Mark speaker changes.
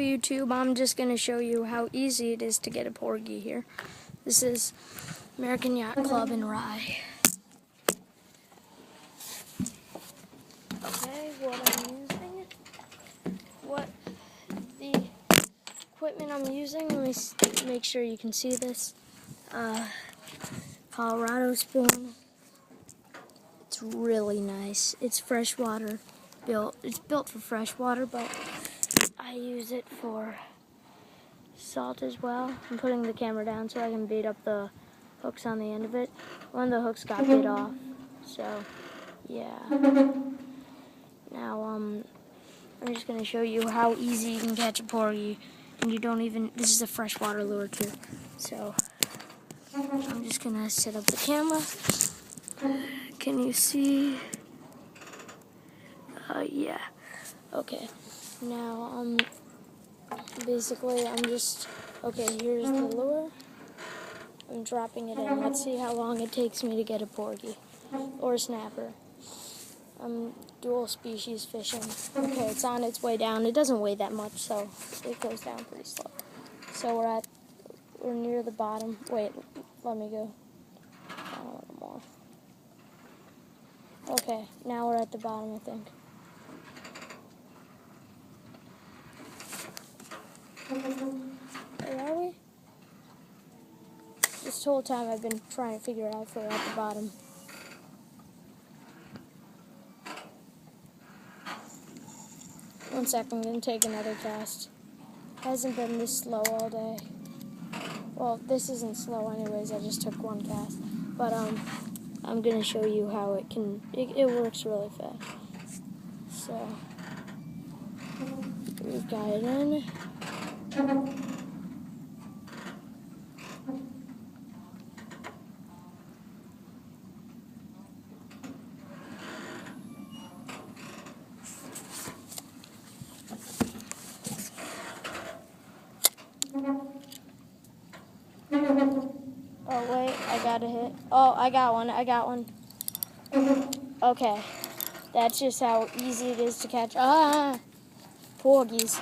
Speaker 1: YouTube, I'm just going to show you how easy it is to get a porgy here. This is American Yacht Club in Rye. Okay, what the equipment I'm using, let me make sure you can see this. Colorado spoon. It's really nice. It's freshwater built. It's built for freshwater, but I use it for salt as well. I'm putting the camera down so I can beat up the hooks on the end of it. One of the hooks got bit off, so yeah. Now I'm just gonna show you how easy you can catch a porgy, and you don't even. This is a freshwater lure too, so I'm just gonna set up the camera. Can you see? Yeah. Okay. Now, basically, okay, here's the lure. I'm dropping it in. Let's see how long it takes me to get a porgy or a snapper. I'm dual species fishing. Okay, it's on its way down. It doesn't weigh that much, so it goes down pretty slow. So we're near the bottom. Wait, let me go down a little more. Okay, now we're at the bottom, I think. Where are we? This whole time I've been trying to figure out if we're at the bottom. One sec, I'm going to take another cast. Hasn't been this slow all day. Well, this isn't slow anyways, I just took one cast. But I'm going to show you how it works really fast. So, we've got it in. Oh wait, I got a hit. Oh, I got one. Okay, that's just how easy it is to catch. Porgies.